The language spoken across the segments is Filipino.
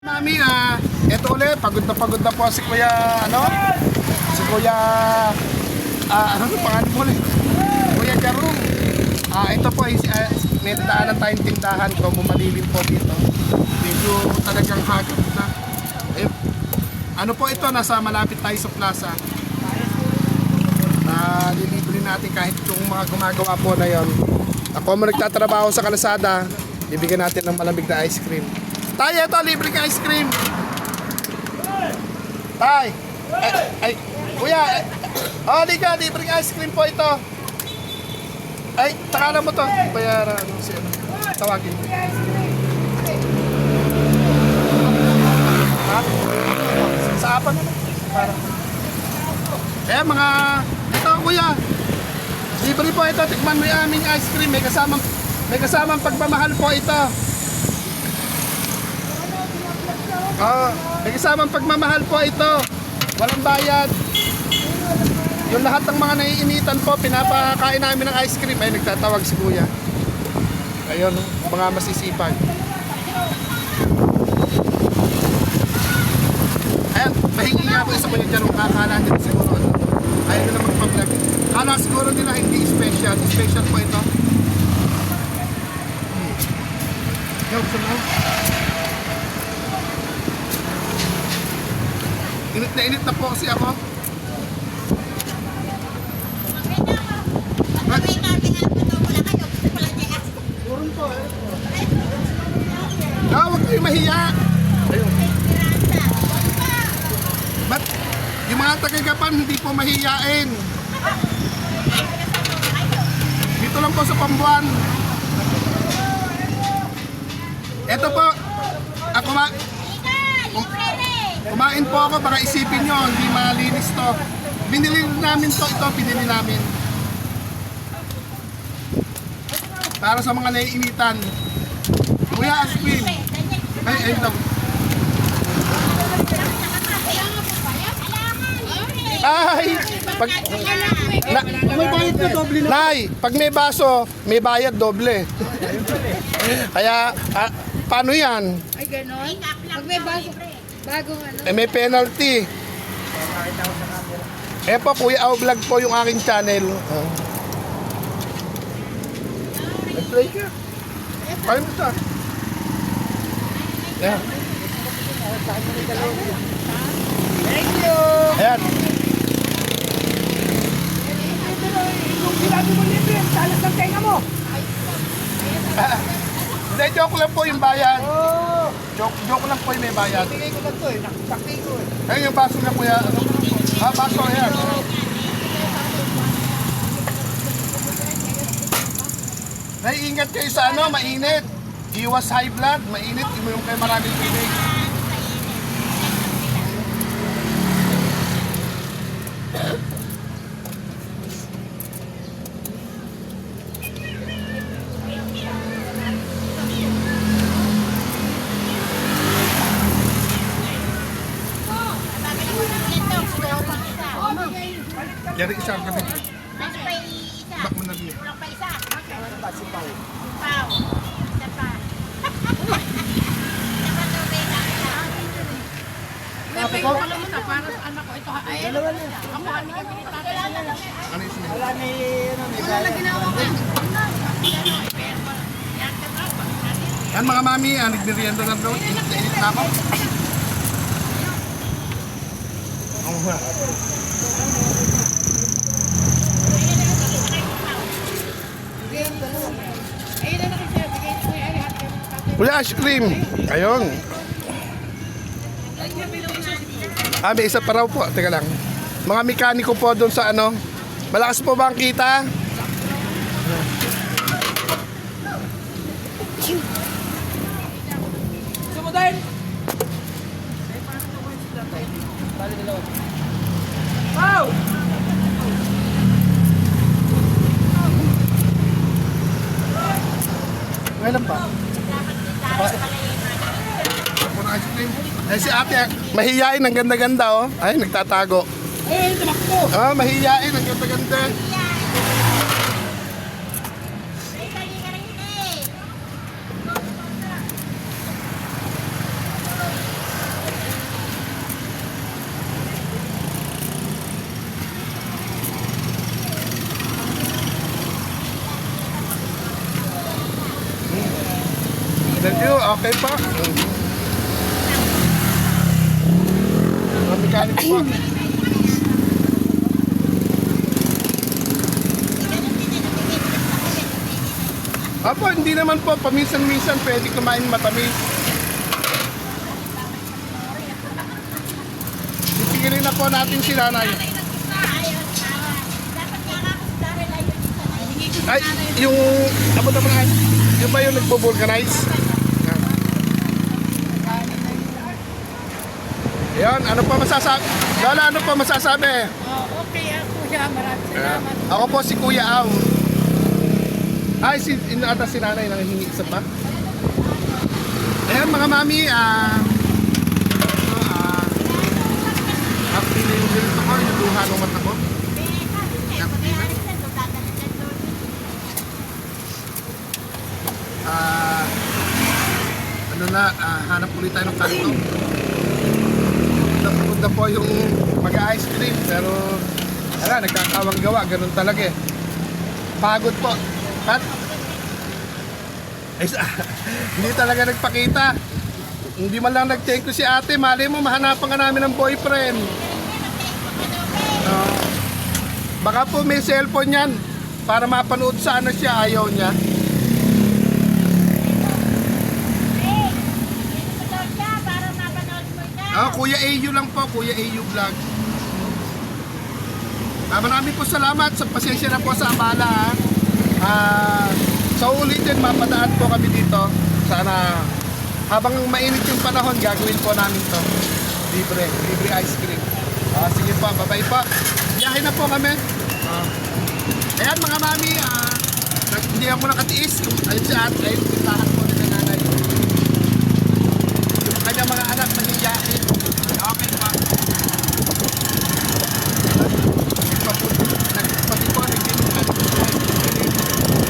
Mami, eto ulit, pagod na po si Kuya, si Kuya, ano pangalan mo ulit? Kuya Jarong. Ito po, may daanan tayong tindahan ko, bumalilim po dito. Medyo talagang hagod na. Ano po ito, nasa malapit tayo sa plaza. Lilibre natin kahit yung mga gumagawa po na yon. Ako mo nagtatrabaho sa kalsada, bibigyan natin ng malamig na ice cream. Tay, ito, libre ka ice cream. Tay, kuya, liga, libre ka ice cream po ito. Ay, takalan mo to. Bayaran, tawagin. Ha? Sa apa na? Mga, ito kuya. Libre po ito, tikman mo yung aming ice cream. May kasamang pagmamahal po ito. May kasamang pagmamahal po ito. Walang bayad. Yung lahat ng mga naiinitan po, pinapakain namin ng ice cream. Ay, nagtatawag si kuya. Ayun, mga masisipag. Ayan, mahingi nga po sa kuya dyan. Akala nila siguro. Ayaw nila magpa-vlog. Kala siguro nila hindi special. Special po ito. Yo, gusto mo? Init na po kasi ako. Huwag kayo mahiya. Ba't yung mga tagagapan hindi po mahiyain? Dito lang po sa Pambuan. Ito po. Kumain po ako, baka isipin nyo, hindi malinis to. Binili namin to, binili namin. Para sa mga naiinitan. Kuya, ice cream. Ay, ito. Ay! May bayad na doble na. Nay, pag may baso, may bayad doble. Kaya, paano yan? Ay, gano'n? Pag may bagong ano? May penalty. Po, Kuya Au Vlog po yung aking channel. Nag-play ka. Kaya mo siya. Yeah. Thank you! Ayan. Kung sinabi mo libre, talas ng tenga mo! Hindi, joke lang po yung bayad. Joke lang po yung may bayad. Bigay ko lang to eh, nakapakti ko eh. Ayun yung baso niya, Kuya. Baso, ayan. Naiingat kayo sa mainit. Iwas high blood, mainit. Inom kayo maraming tubig. Yari isang gabi. Bak mo na diyo. Tapos ko? Alam mo na, para sa anak ko, ito ay dalawa na. Ako, kami ni tatay. Ano yung sinili? Wala na ginawa ko. Yan mga mami, nagmerienda lang daw. Init na init na ako. Oo nga. Ayun na kasi, bigay ko yung ari hati. Kuya, ice cream. Ayun. May isa pa raw po. Teka lang. Mga mekaniko po doon sa Malakas po ba ang kita? Sumudin! Wow! Ngayon pa. Ako na ice cream. Si ate, mahihain. Ang ganda-ganda Ay, nagtatago. Eh, tumakbo! Mahihain. Ang ganda-ganda. okay po. Mga mechanic po. Apo, hindi naman po. Paminsan-minsan pwede kumain matamis. Pipigilin na po natin si nanay. Ay, yung... Abo naman ay. Yung ba yung nagbo-vulcanize? Ayan, ano pa masasabi? Lola, ano pa masasabi? Okay ako siya. Maraming salamat. Ako po si Kuya Aw. Ay, ata si nanay nanghihingi isa pa. Ayan mga mami, happy na yung ganito ko, yung luha ng mata ko. Happy na. Ano na, hanap ulit tayo ng kanto. Punta po yung mag-ice cream, pero ala, nagkakawang gawa, ganun talaga eh. Pagod po. At hindi talaga nagpakita. Hindi man lang nag-thank you si ate. Mali mo, mahanapan ka namin ng boyfriend. Baka po may cellphone yan para mapanood sa ano siya, ayaw niya. Kuya AU lang po, Kuya AU Vlog. Maraming po salamat sa pasensya na po sa abala. Sa ulitin, mapadaan po kami dito. Sana habang mainit yung panahon, gagawin po namin to. Libre ice cream. Sige po, bye-bye po. Biyahe na po kami. Ayan mga mami, hindi ako nakatiis. Ayun si ate, ayun pintahan po nila nanay. Yung kanyang mga anak nag-iyakin. Okay pa. Nagpati po, nagbinukan.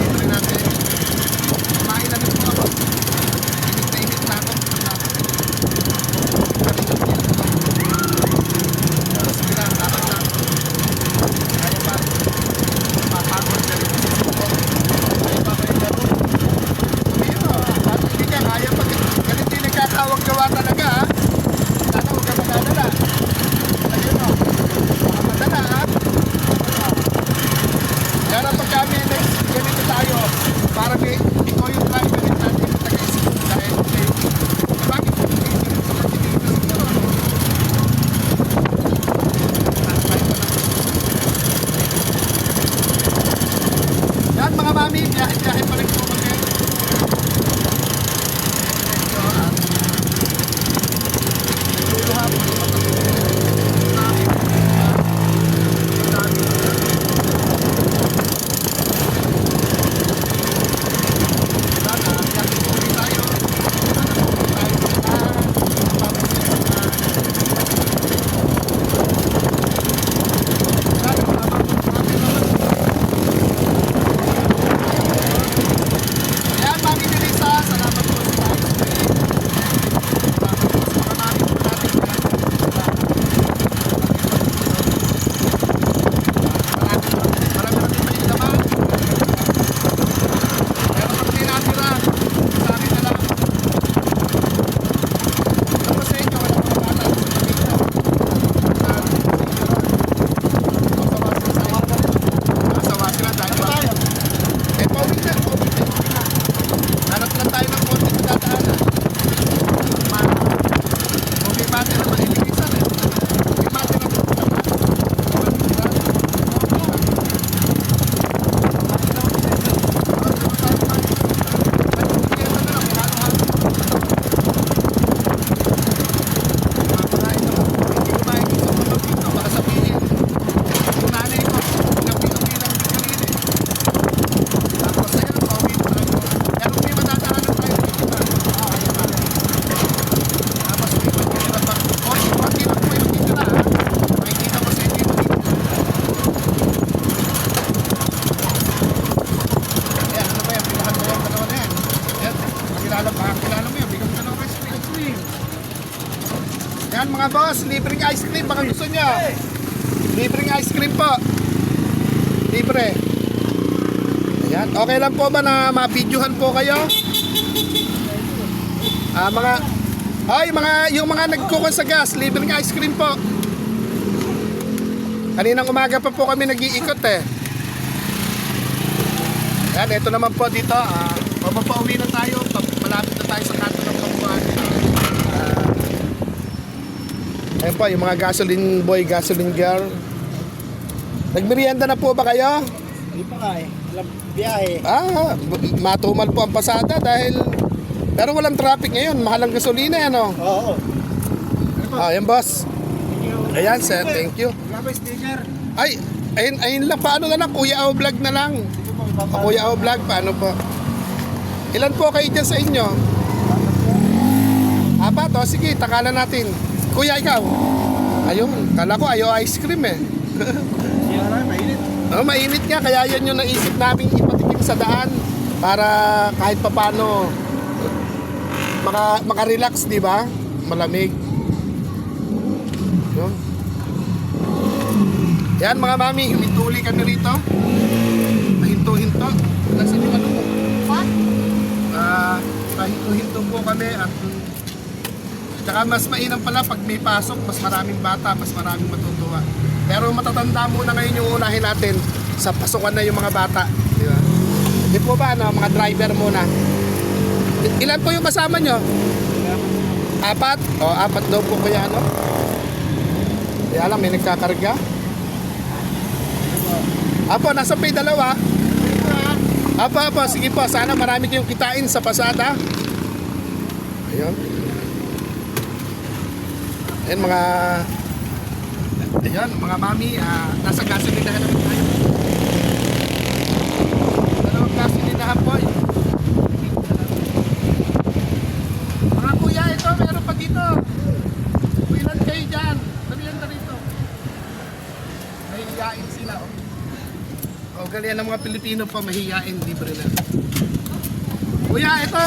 Libre natin. Kumain na rin po ako. Init na ako. Sige na, dapat lang. Kaya pa. Mapagod na rin. Kaya pa kayo laro. Ayun o, ba't hindi ka kaya pag ganito yung nagkakawag gawa talaga ha. Sana huwag ka magdadala. Ayun o, baka madala ha. Kaya na pag kami next ganito tayo, para may ikaw yung driver natin yung taga-isip dahil kayo. Bakit po hindi nyo sa pagkikita siguro? Yan mga mami, biyahe pa rin po kami. Nagluluha po yung namin. Ayan, Mami Denisa, salamat po sa tayo. Salamat po sa mga mami po natin. Marami pa yung laman. Pero pag di natira, sa amin na lang. Tapos sa inyo, wala mga bata. Masawa sila dahil pauwi na. Hanap lang tayo ng konti na dadaanan. Okay, mati na maililisan eh. Okay, mati na yan mga boss, libreng ice cream baka gusto nyo. Libreng ice cream po. Libre. Ayan, okay lang po ba na ma-videohan po kayo? Yung mga nagkukon sa gas, libreng ice cream po. Kaninang umaga pa po kami nag-iikot eh. Yan, ito naman po dito. Papauwi na tayo. Malapit na tayo sa kanto ng Pampanga. Ayan po, yung mga gasoline boy, gasoline girl. Nagmerienda na po ba kayo? Hindi pa nga eh. Alam, biyahe. Matumal po ang pasada dahil pero walang traffic ngayon. Mahal ang gasolina, ano? Oo. Ayan, boss. Ayan, sir. Thank you. Grabe, sticker. Ayun lang. Paano na lang? Kuya O Vlog na lang. Kuya O Vlog, paano po? Ilan po kayo dyan sa inyo? Apat, o. Sige, takalan natin. Kuya, ikaw? Ayun. Kala ko ayaw ice cream eh. Siya na, mainit. Mainit nga. Kaya yan yung naisip namin ipatikim sa daan. Para kahit papano maka-relax, di ba? Malamig. Yun. Yan mga mami, humintuli kami rito. Mahinto-hinto. Nasaan yung ano mo? What? Pahinto-hinto po kami at tsaka mas mainam pala pag may pasok, mas maraming bata, mas maraming matutuwa. Pero matatanda muna ngayon yung unahin natin sa pasukan na yung mga bata. Di ba? Di po ba, ano, mga driver muna? Ilan po yung kasama nyo? Apat? Apat daw po kaya ano? Kaya lang, may nagkakarga. Apo, nasa pay dalawa? Apo, sige po. Sana marami kayong kitain sa pasada. Ayun. Ayun, mga mami, nasa gasolinahan naman tayo. Dalawang gasolinahan po. Mga kuya, ito, meron pa dito. Ilan kayo dyan? Sabihan na rito. Mahihiyain sila, oh. Ganyan ng mga Pilipino pa, mahihiyain, libre na. Kuya, ito!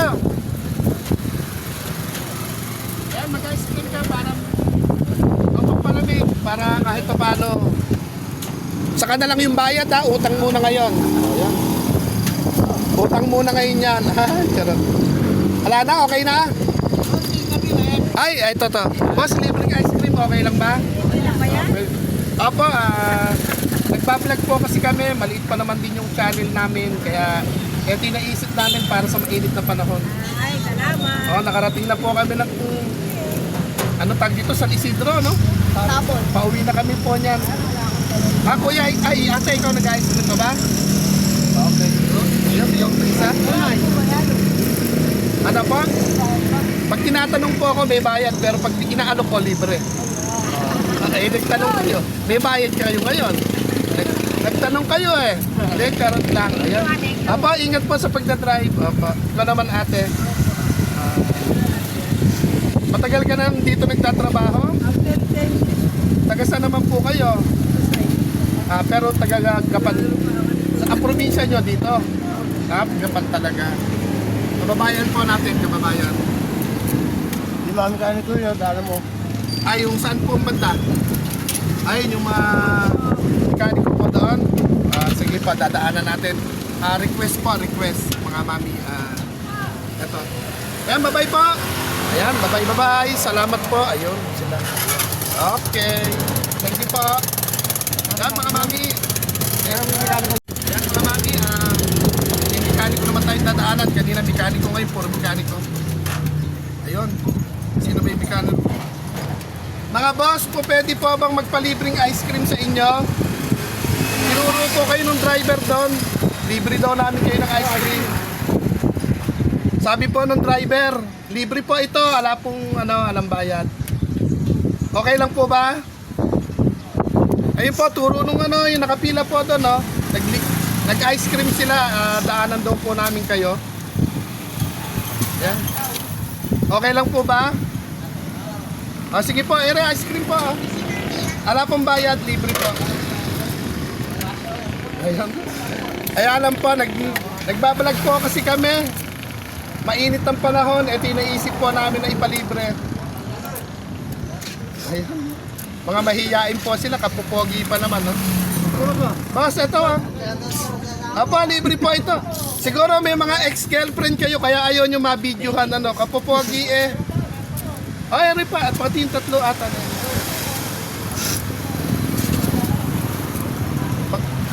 Ayan, mag-ice cream ka para palamig, para kahit pa paano. Saka na lang yung bayad, ha? Utang muna ngayon. Ayan. Utang muna ngayon yan. Charot. Wala na, okay na? Ito to. Boss, libreng ice cream, okay lang ba? Okay lang ba yan? Opo, nagpa-vlog po kasi kami. Maliit pa naman din yung channel namin. Kaya, ito yung naisip namin para sa mainit na panahon. Ay, salamat. Nakarating na po kami ng ano tag dito, San Isidro, no? Tapon. Pauwi na kami po niyan. Kuya, ate, ikaw nag-ice cream ka ba? Okay. Ayun, yung isa. Ano po? Pag tinatanong po ako, may bayad. Pero pag inaano ko, libre. Nagtanong kayo. May bayad kayo ngayon. Nagtanong kayo eh. Hindi, karot lang. Ayan. Apa, ingat po sa pagdadrive. Apa. Ikaw naman ate. Matagal ka na dito nagtatrabaho? Taga saan naman po kayo? Pero taga Gapan. Ang probinsya nyo dito? Gapan talaga. Kababayan po natin, kababayan. Di ba kami kanin ko yun, dala mo. Yung saan po ang banda? Ayun, yung mga mekaniko po doon. Sige po, dadaanan natin. Request po, mga mami. Ito. Ayan, bye-bye po. Ayan, bye-bye. Salamat po. Ayun, sila. Okay. Thank you po. Ayan, mga mami. Ayan, mga mami. May mekaniko naman tayong dadaanan. Kanina mekaniko, ngayon puro mekaniko. Ayun. Sino ba yung mekaniko? Mga boss, po pwede po bang magpalibreng ice cream sa inyo? Tinuro po kayo ng driver doon. Libre daw namin kayo ng ice cream. Sabi po ng driver, libre po ito, ala pong alam bayad. Okay lang po ba? Ayun po, turo nung yung nakapila po doon, no? Nag-ice cream sila, daanan daw po namin kayo. Yan. Okay lang po ba? Sige po, ice cream po. Ala pong bayad, libre po. Ayan. Ay alam po, nagbabalag po kasi kami. Mainit ang panahon, ito yung naisip po namin na ipalibre. Ayan. Mga mahiyain po sila, kapupogi pa naman, no? Boss, ito Apo, libre po ito. Siguro may mga ex-girlfriend kayo kaya ayaw nyo mabidyohan ano, kapopogi eh. Ay, ano pa, at pati yung tatlo ata na.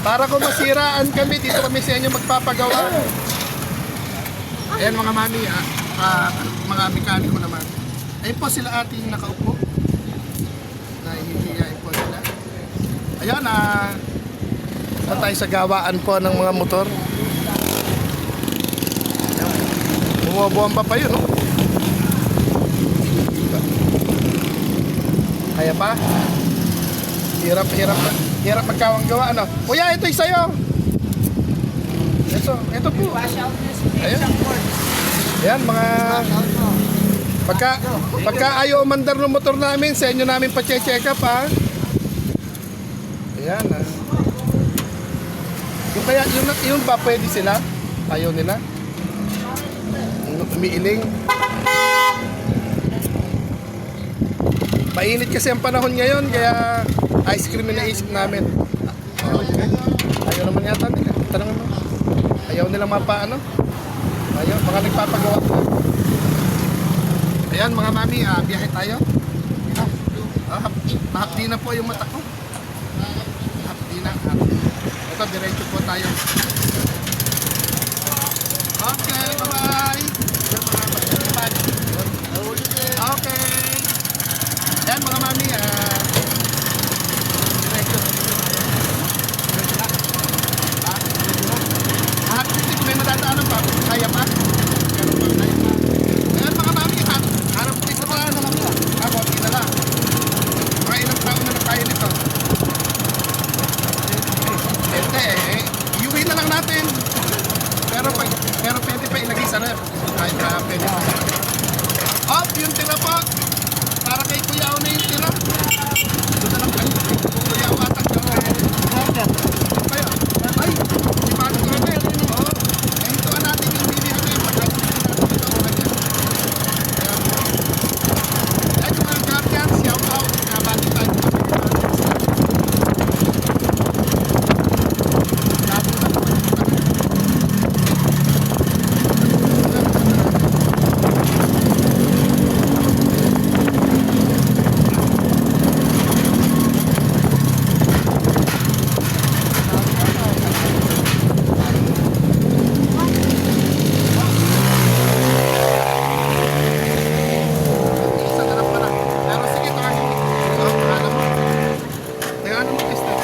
Para kung masiraan kami, dito kami sa inyo magpapagawa. Ayan mga mami, mga mekaniko naman. Ayun po sila ating nakaupo. Nahihiyain po sila. Ayan, tayo sa gawaan po ng mga motor. Bumubuhan pa yun, no? Kaya pa? Hirap magkawang gawa, ano? Kuya, ito'y sa'yo. Ito po. Ayan. Ayan, mga... Pagka ayaw umandar ng motor namin, sa inyo namin pa-check up, ha? Ayan, ha? Yung kaya, yung ba pwede sila? Ayaw nila? Umiiling. Mainit kasi ang panahon ngayon, kaya ice cream na naisip namin. Ayaw naman yata nila. Tanong mo. Ayaw nila mapaano. Ayaw, mga nagpapagawa ko. Ayan mga mami, biyahe tayo. Hapdi na po yung mata ko. Hapdi na. Ito, diretso po tayo. Okay, bye-bye. Okay. Ayan mga mami, diretso. May nadadaanan pa, kaya pa. Ayan mga mami, harap ko isa pa na lang po. Konti na lang. Mga ilang taon na tayo nito. Iuwi na lang natin. Pero pwede pa ilagay sa ref. Kahit pwede pa. Op, yung tira po. Para kay Kuya Au na yung tira. Doon na lang kayo. Kuya Au atang gawa. Kaya, ay, si Paano Robert. Oo. Ito natin yung bilihan na yung pagkakutin natin ito. At yung mga guardians, shout out. Nabati tayo. Isa na lang pala. Pero sige, tawagin mo. Alam mo. Teka, ano mo, Krista?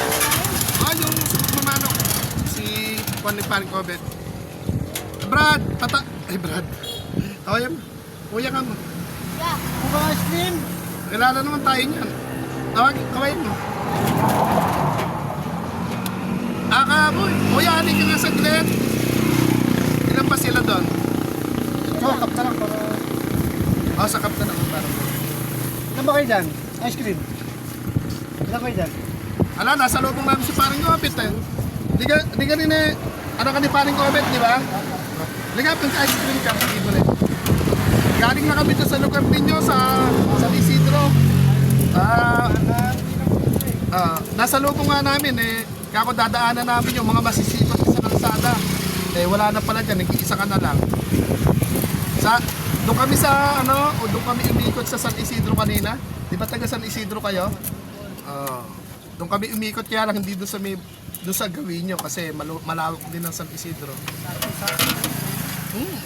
Yung mamanok. Si Juan ni Paring Obet. Brad! Ay, Brad. Tawayan mo. Kuya ka mo. Mga ice cream. Kilala naman tayo niyan. Kawain mo. Boy. Kuya, hindi ka nga saglit. Ilan pa sila doon? Kap na lang para... Sa kap na lang. Parang. Ilan ba kayo dyan? Ice cream. Ilan kayo dyan? Ala, nasa lubong namin si Paring Obet eh. Di ka rin eh. Ano ka ni Paring Obet, di ba? Ligapin ka ice cream ka. Sige mo rin. Galing na kami doon sa lugar ninyo sa Isidro. Nasa lubong nga namin eh. Kako dadaanan namin yung mga masisipag sa kalsada. Wala na pala dyan, nag-iisa ka na lang. Doon kami doon kami umikot sa San Isidro kanina. Di ba taga San Isidro kayo? Doon kami umikot kaya lang hindi doon sa gawin nyo kasi malawak din ang San Isidro.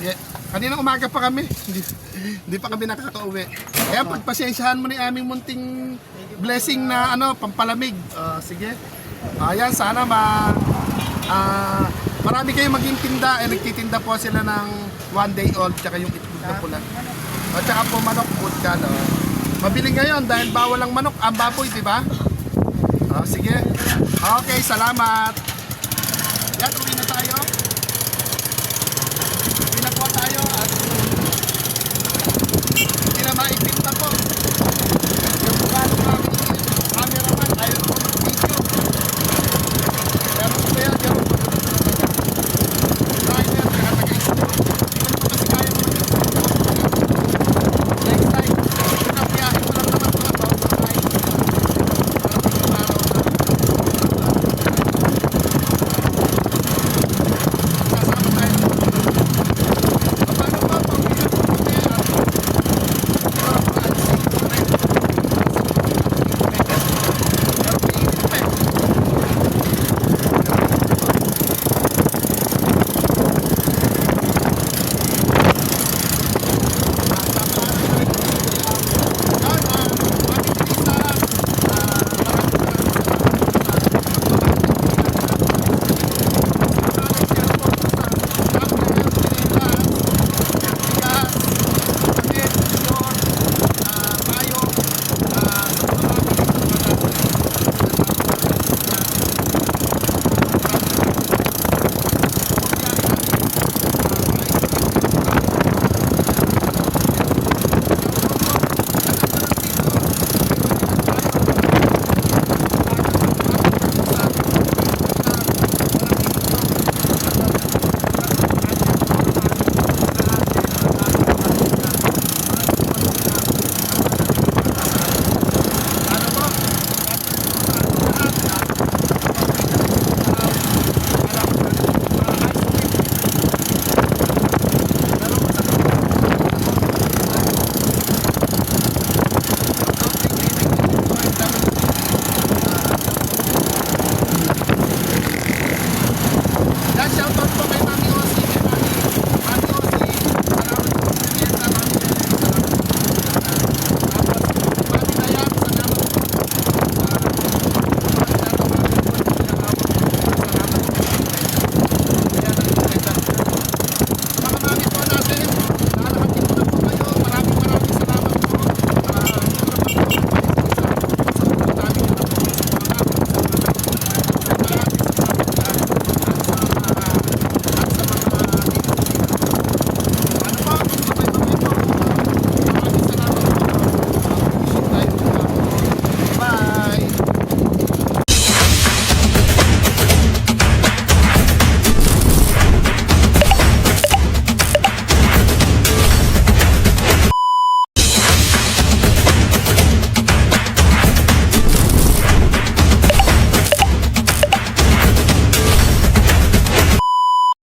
Yeah. Kanina umaga pa kami, hindi pa kami nakakauwi. Kaya pagpasensyahan mo ni aming munting blessing na pampalamig. Sige. Ayan, sana marami kayong maging tinda. Nagtitinda po sila ng 1 day old tsaka yung itlog na pula. At tsaka po manok, food ka. Mabili ngayon dahil bawal ang manok, ang baboy, di ba? Sige. Okay, salamat. Yan, uwi na tayo. Uwi na po tayo at hindi na maipin